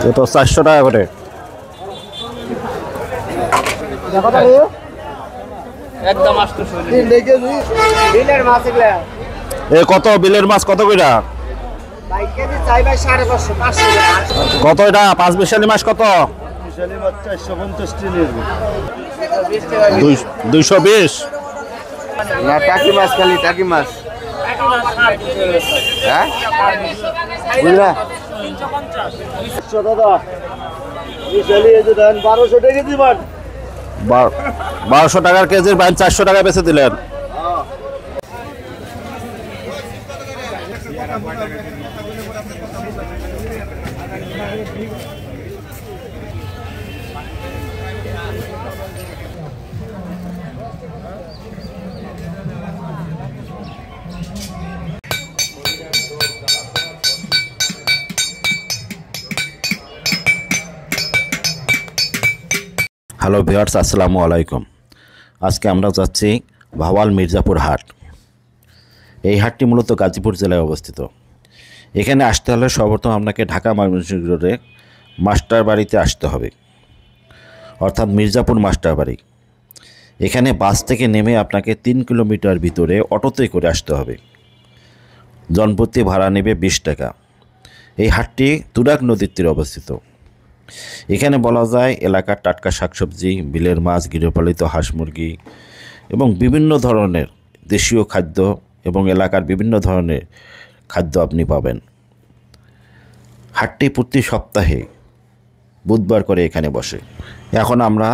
এ তো 400 টাকা করে। একদম 800 বিলের মাছ এগুলা। এ কত বিলের মাছ কত কইরা? ভাই কেজি চাই ভাই 550 500 কত এটা 5 বিশালি মাছ কত? বিশালি মাছ 450 টাকা। 220 না টাকি মাছ খালি টাকি মাছ। হ্যাঁ বুঝলা 350 দাদা বিশালি এই যে দেন 1200 টাকা দিবেন। 1200 টাকার কেজির বাইন 400 টাকা বেচে দিলেন। হ্যালো ভিউয়ার্স, আসসালামু আলাইকুম। আজকে আমরা যাচ্ছি ভাওয়াল মির্জাপুর হাট। এই হাটটি মূলত গাজীপুর জেলায় অবস্থিত। এখানে আসতে হলে সর্বপ্রথম আপনাকে ঢাকা ময়মনসিংহ রোডে মাস্টার বাড়িতে আসতে হবে, অর্থাৎ মির্জাপুর মাস্টার বাড়ি। এখানে বাস থেকে নেমে আপনাকে 3 কিলোমিটার ভিতরে অটোতে করে আসতে হবে। জনপ্রতি ভাড়া নেবে 20 টাকা। এই হাটটি তুরাগ নদীর তীরে অবস্থিত। এখানে বলা যায় এলাকার টাটকা শাকসবজি, বিলের মাছ, গৃহপালিত হাঁস মুরগি এবং বিভিন্ন ধরনের দেশীয় খাদ্য এবং এলাকার বিভিন্ন ধরনের খাদ্য আপনি পাবেন। হাটটি প্রতি সপ্তাহে বুধবার করে এখানে বসে। এখন আমরা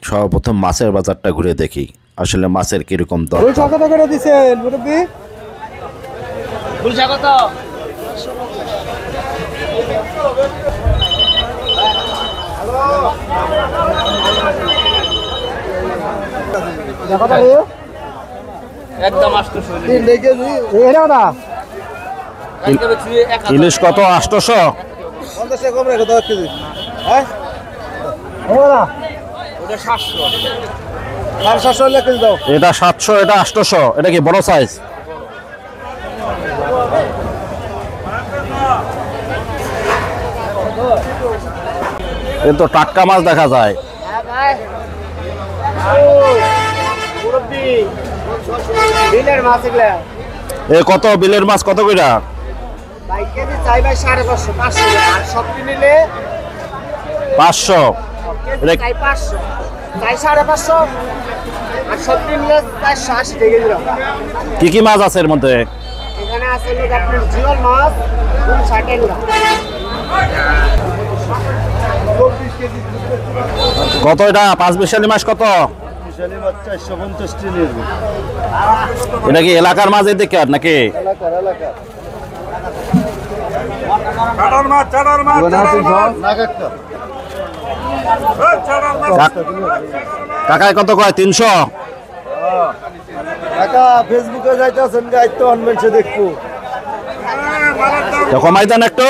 সর্বপ্রথম মাছের বাজারটা ঘুরে দেখি আসলে মাছের কীরকম দর। একদম 800 ইলিশ কত? 800। 50 কম রেখে দাও কেজি। হ্যাঁ ওটা 700 আর 700 লেখে দাও। এটা 700, এটা 800। এটা কি বড় সাইজ? এ তো টাটকা মাছ দেখা যায়। বিলের মাছ এগুলা। এ কত বিলের মাছ কত কইরা? ভাই কেজি চাই ভাই 550 500 আর সবটি নিলে 500। কেজি চাই 500 চাই 550 আর সবটি নিলে 480 টাকা দিলাম। কি কি মাছ আছে এর মধ্যে? এখানে আছে আপনার জিওল মাছ 60 টাকা। কত এটা 5 বিশালি মাছ কত? বিশালি মাছ 450 টাকা। এটা কি এলাকার মাছ এদিকে নাকি? এলাকা চাড়ার মাছ না কাকা কাকায় কত কয়? 300। কাকা ফেসবুকে যাইতাছেন গাইড তো অনমেন্সে দেখবো। তো কমাই দেন একটু।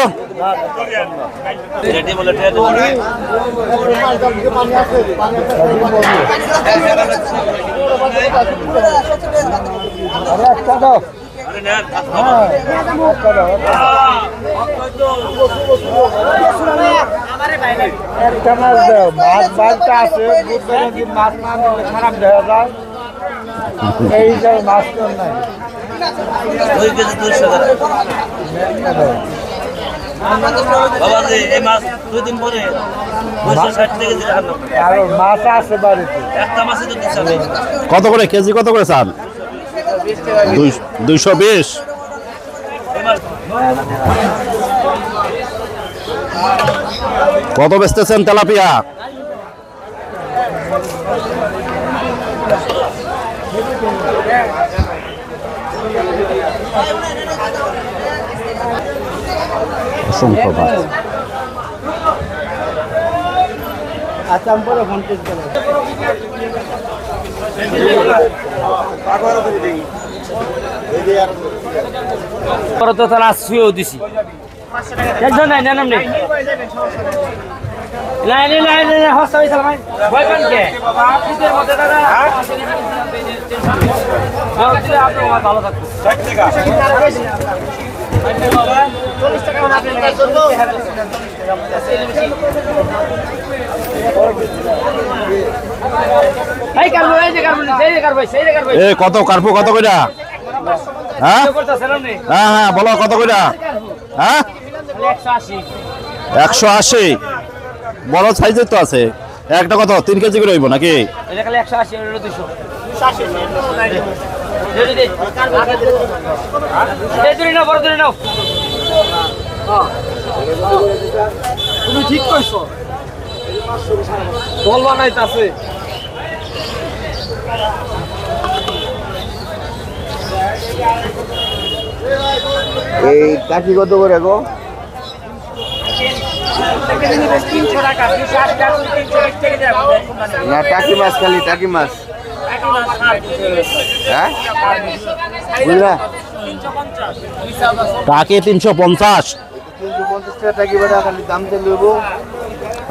একটা মাছ দাও, মাছ বালটা আছে মাছ না নিলে খারাপ দেখা যায়। এই যে মাছ তো নাই। আর মাছ আছে বাড়িতে। কত করে কেজি? কত করে চাল? 220। কত বেচতেছেন তেলাপিয়া? অসংখ্য মাছ। আচ্ছা আমি পরে ফোন করতে তো তারা শুয়েও দিছি টেনশন নাই নাম নেই নাই নাই নাই নাই হস্তা হইছে ভাই ভয় পান কে আপনাদের মধ্যে দাদা আপনি ভালো থাকবেন 40 টাকা মানে আপনার জন্য এই কারবো এই যে কারবো সেই কারবো সেই কারবো এ কত কার্পু কত কইরা? হ্যাঁ করতেছেন আপনি হ্যাঁ হ্যাঁ বলো কত কইরা? হ্যাঁ 180 180 বড় সাইজের তো আছে। একটা কত 3 কেজি করে হইব নাকি? এটা খালি 180 এর 200 এই দূরে নাও বড় দূরে নাও তুমি ঠিক কইছো বল বানাইতাছে এই কাঠি কত করে গো? 300 টাকা 280 টাকা 300 টাকা দেব না টাকি মাছ, খালি টাকি মাছ। হ্যাঁ বুঝলা, টাকে 350 350 টাকা টাকি বাটা খালি দাম দিয়ে লইব।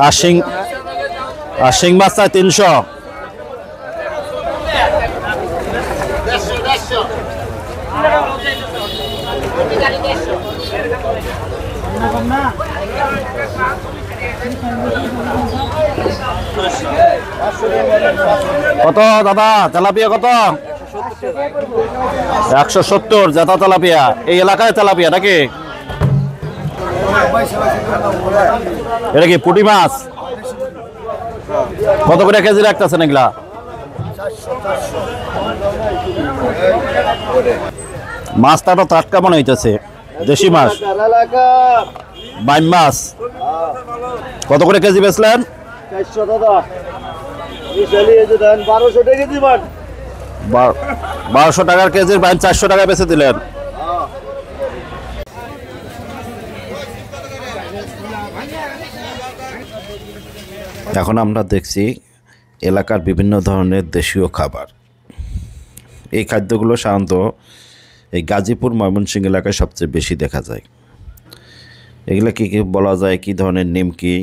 আর শিং মাছ চাই 300। কত দাদা তেলাপিয়া কত? 170 জাতা তেলাপিয়া। এই এলাকায় তেলাপিয়া নাকি? এটা কি পুঁটি মাছ? কত করে কেজি রাখতেছেন এগুলা? মাছটা তো টাটকা মনে হইতেছে, দেশি মাছ, বাইম মাছ। কত করে কেজি বেচলেন? 400 দাদা, এই চালিয়ে যে দেন 1200 টাকা কেজি মান। 1200 টাকার কেজির বাইম 400 টাকা বেচে দিলেন। এখন আমরা দেখছি এলাকার বিভিন্ন ধরনের দেশীয় খাবার। এই খাদ্যগুলো সাধারণত এই গাজীপুর ময়মনসিংহ এলাকায় সবচেয়ে বেশি দেখা যায়। এগুলো কী কী বলা যায়? কী ধরনের নিমকি,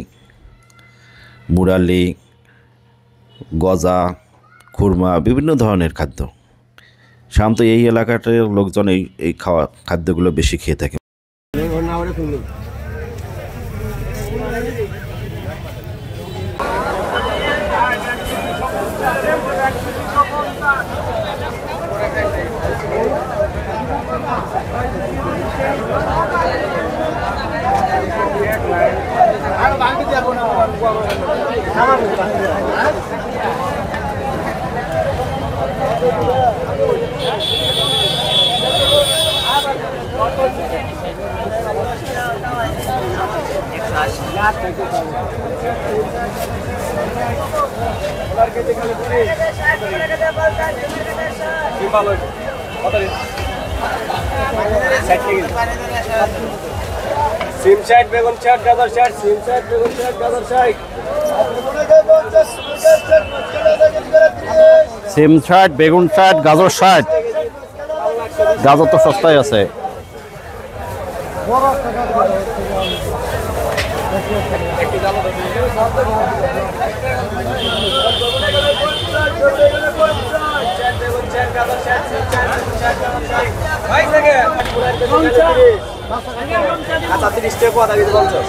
মুরালি, গজা, খুরমা, বিভিন্ন ধরনের খাদ্য। সাধারণত এই এলাকাটার লোকজন এই খাদ্যগুলো বেশি খেয়ে থাকে। সিম চাট, বেগুন চাট, গাজর চাট, সিম চাট, বেগুন চাট, গাজর চাট। সিম 60, বেগুন 60, গাজর 60। গাজর তো সস্তায় আছে। আচ্ছা 30 টাকা কথা কিছু বলছো?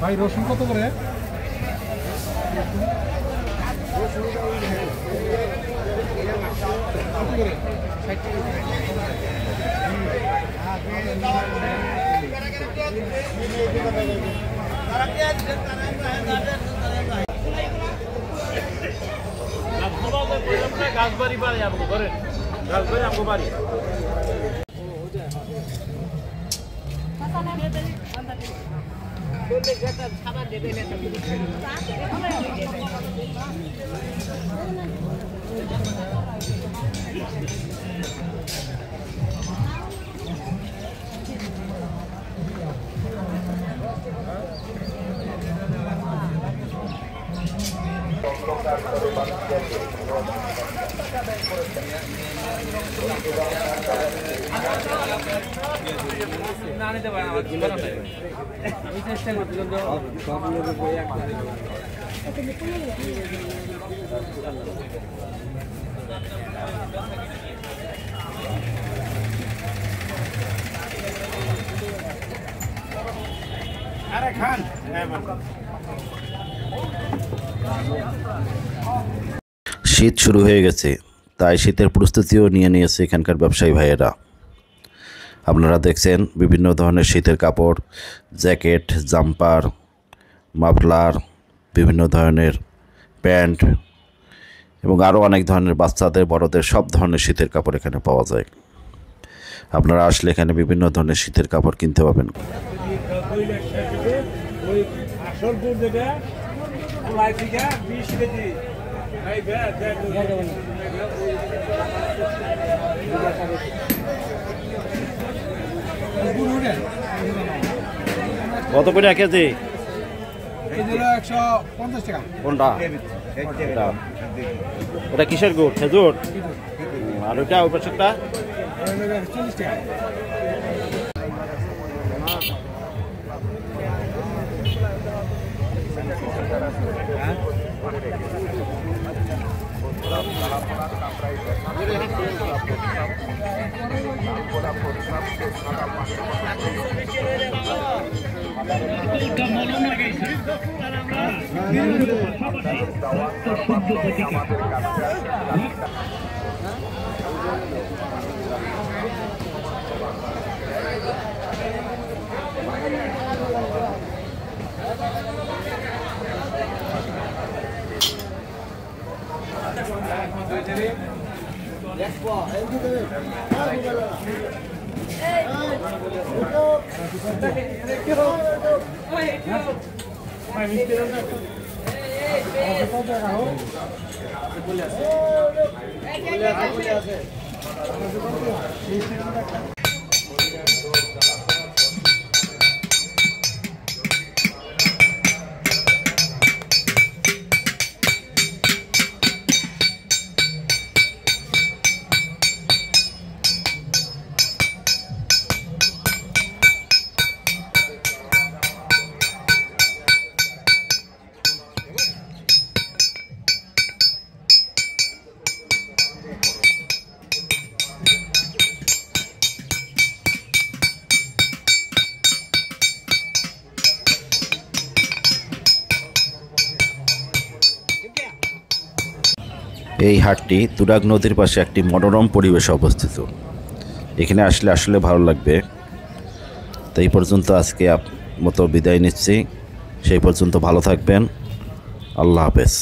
ভাই রসুন কত করে? গাছবাড়ি বাড়ি আপনি করেন, গাছবাড়ি আপনি বাড়ি। খাবার দেবে আমি চেষ্টা করছিলাম। শীত শুরু হয়ে গেছে, তাই শীতের প্রস্তুতিও নিয়ে নিয়েছে এখানকার ব্যবসায়ী ভাইয়েরা। আপনারা দেখছেন বিভিন্ন ধরনের শীতের কাপড়, জ্যাকেট, জাম্পার, মাফলার, বিভিন্ন ধরনের প্যান্ট এবং আরও অনেক ধরনের বাচ্চাদের বড়দের সব ধরনের শীতের কাপড় এখানে পাওয়া যায়। আপনারা আসলে এখানে বিভিন্ন ধরনের শীতের কাপড় কিনতে পাবেন। কত করে কেজি? 150 টাকা। কোনটা? ওটা কিসের গুড়? খেজুর? আর ওইটা ওই পাশেরটা 40 টাকা। এই হাটটি তুরাগ নদীর পাশে একটি মনোরম পরিবেশে অবস্থিত। এখানে আসলে আসলে ভালো লাগবে। তো এই পর্যন্ত আজকে মতো বিদায় নিচ্ছি। সেই পর্যন্ত ভালো থাকবেন। আল্লাহ হাফেজ।